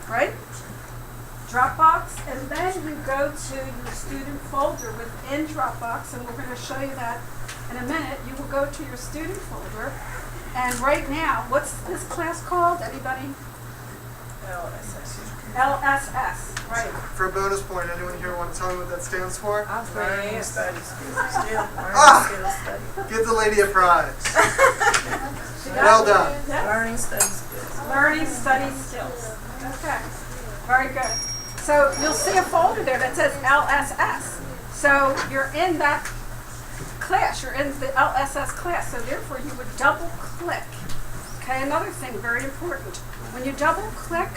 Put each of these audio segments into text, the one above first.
right? Dropbox, and then you go to your student folder within Dropbox, and we're going to show you that in a minute. You will go to your student folder, and right now, what's this class called? Anybody? LSS, right. For a bonus point, anyone here want to tell me what that stands for? Learning Studies Skills. Give the lady a prize. Well done. Yes? Learning Studies Skills. Learning study skills. Okay, very good. So you'll see a folder there that says LSS. So you're in that class, you're in the LSS class, so therefore you would double click. Okay, another thing very important. When you double click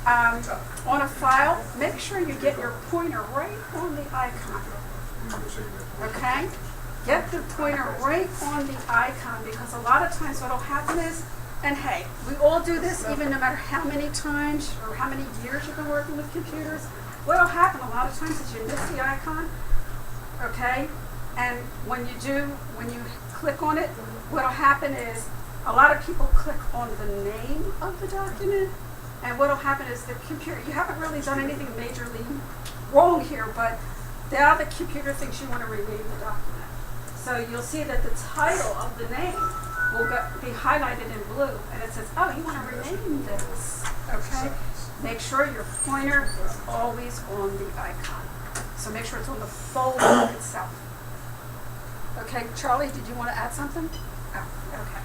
on a file, make sure you get your pointer right on the icon. Okay? Get the pointer right on the icon, because a lot of times what will happen is, and hey, we all do this even no matter how many times or how many years you've been working with computers. What will happen a lot of times is you miss the icon, okay? And when you click on it, what will happen is a lot of people click on the name of the document, and what will happen is the computer, you haven't really done anything majorly wrong here, but now the computer thinks you want to rename the document. So you'll see that the title of the name will be highlighted in blue, and it says, oh, you want to rename this, okay? Make sure your pointer is always on the icon. So make sure it's on the folder itself. Okay, Charlie, did you want to add something? Oh, okay.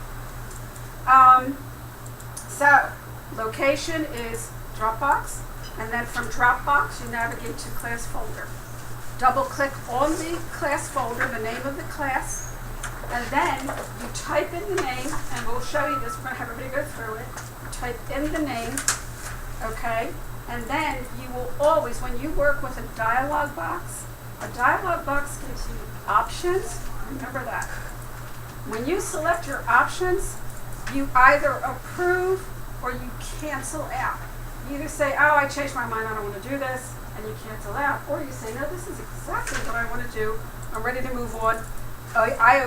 So, location is Dropbox, and then from Dropbox you navigate to class folder. Double click on the class folder, the name of the class, and then you type in the name, and we'll show you this, we're going to have everybody go through it. Type in the name, okay, and then you will always, when you work with a dialog box gives you options, remember that. When you select your options, you either approve or you cancel out. You either say, oh, I changed my mind, I don't want to do this, and you cancel out, or you say, no, this is exactly what I want to do, I'm ready to move on. I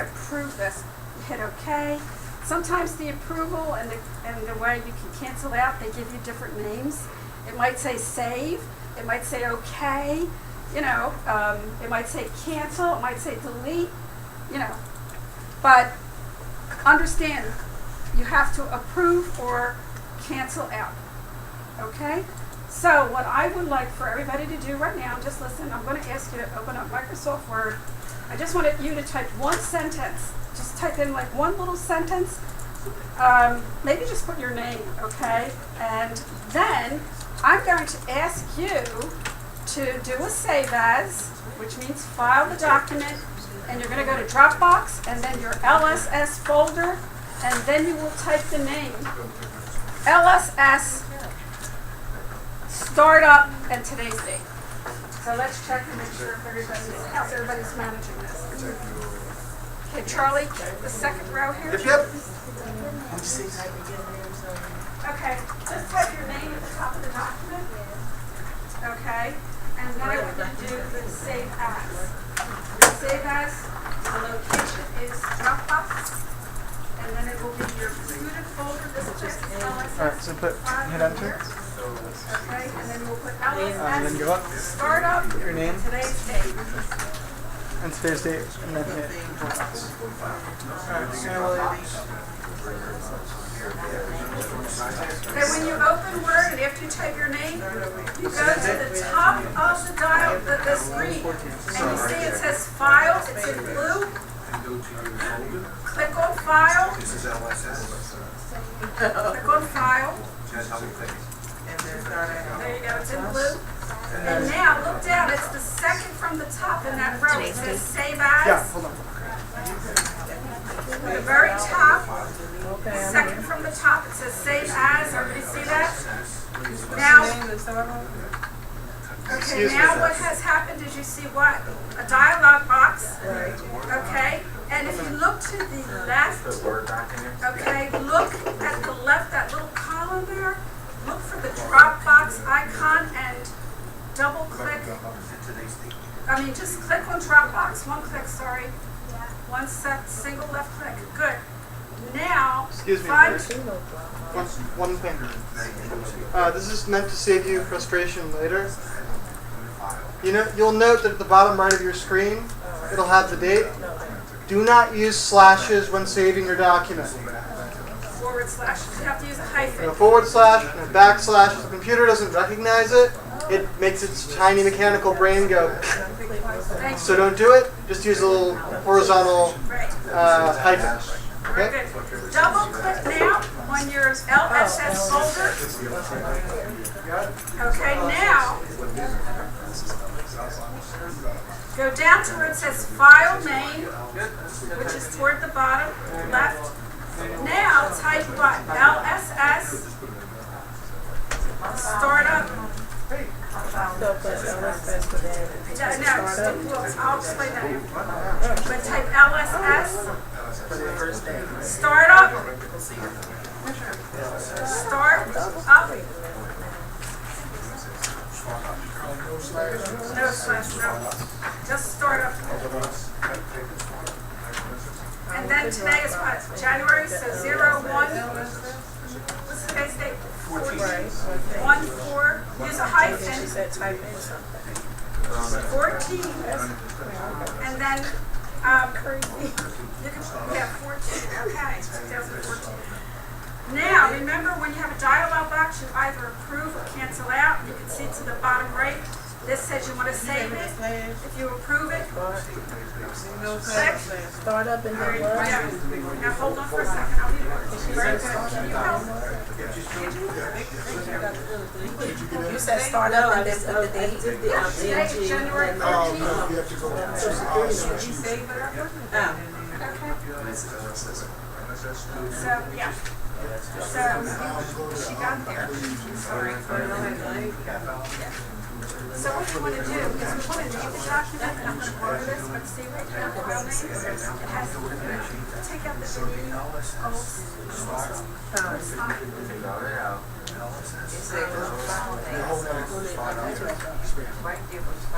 approve this. You hit OK. Sometimes the approval and the way you can cancel out, they give you different names. It might say save, it might say OK, it might say cancel, it might say delete, But understand, you have to approve or cancel out, okay? So what I would like for everybody to do right now, just listen, I'm going to ask you to open up Microsoft Word. I just wanted you to type one sentence. Just type in like one little sentence. Maybe just put your name, okay? And then I'm going to ask you to do a save as, which means file the document, and you're going to go to Dropbox and then your LSS folder, and then you will type the name LSS startup and today's date. So let's check and make sure if everybody's managing this. Okay, Charlie, the second row here. Yep. Okay, just type your name at the top of the document. Okay, and then we're going to do the save as. The save as, the location is Dropbox, and then it will be your student folder. This is LSS. All right, so hit enter. Okay, and then we'll put LSS, and then go up. startup, Your name. today's date. And today's date, and then hit. Okay, when you open Word and after you type your name, you go to the top of the screen, and you see it says File, it's in blue. Click on File. Click on File. There you go, it's in blue. And now look down, it's the second from the top in that row. It says Save As. Yeah, hold on. The very top, second from the top, it says Save As. Everybody see that? Now, okay, now what has happened is you see what? A dialog box. Okay? And if you look to the left, okay, look at the left, that little column there, look for the Dropbox icon and double click. Just click on Dropbox. One click, sorry. One single left click. Good. Now, Excuse me. find One thing. This is meant to save you frustration later. You'll note that at the bottom right of your screen, it'll have the date. Do not use slashes when saving your document. forward slash. You have to use a hyphen. A forward slash and a backslash. If the computer doesn't recognize it, it makes its tiny mechanical brain go. Thank So you. don't do it. Just use a little horizontal Right. hyphen. Very Okay? good. Double click now on your LSS folder. Okay, now go down to where it says File Name, which is toward the bottom left. Now type what? LSS Startup. So put LSS for that. No, I'll explain that. But type LSS Startup. Start up. No slash, no. Just start up. And then today is what? January, so 01. What's today's date? 14. 1/4. Use a She hyphen. said type in something. 14. And then, you can, yeah, 14. Okay, 2014. Now, remember when you have a dialog box, you either approve or cancel out. You can see to the bottom right. This says you want to save it. If you approve it, Start up and very then good. what? Now hold on for a second. I'll be very good. Can you help? You said start up and then put the date. Today is January 13th. So, yeah. So, she got there. So what you want to do is we want to name the document, and I'm going to borrow this, but see right here, file name, it has to take out the delete,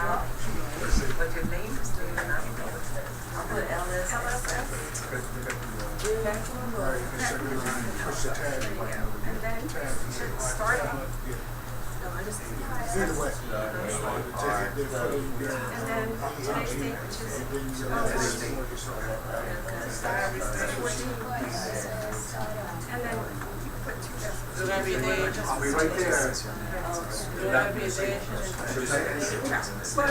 But your name is still not. I'll put LSS. and then start up, Either way. and then today's date, which is 14. And then put two decimals. Do that be there? I'll be right there. Do that be there? Well,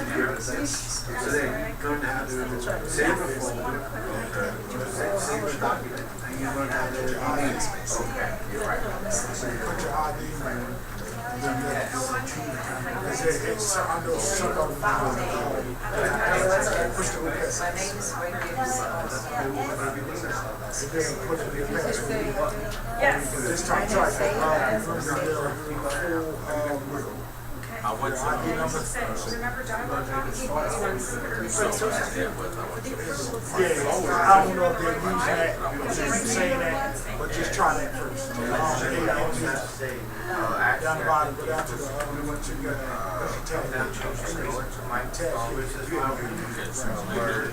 Put your ID in. It's, I know some of them. Push the okay. My name is right there. And then put it in the password. yes. This time try to Remember dialogue box? yeah, I don't know if they're using that, saying that, but just try that first. Down the bottom, go down to the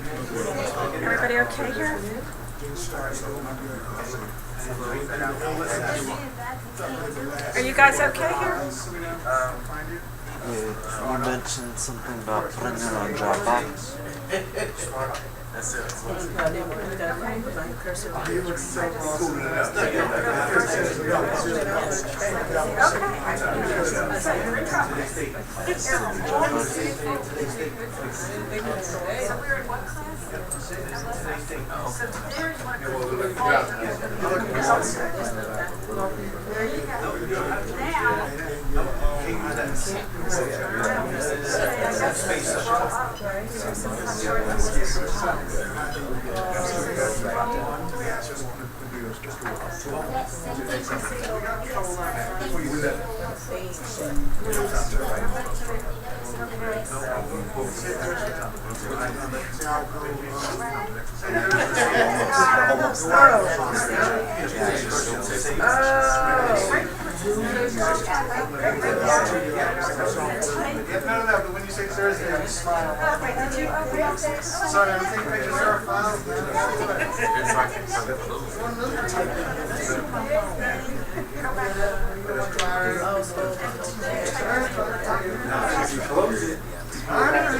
Everybody okay here? Are you guys okay here? You mentioned something about putting it on Dropbox. So we're in what class? So today you want to go to there you go. No, but when you say Thursday, I smile. Sorry, I'm taking pictures of our files. Oh,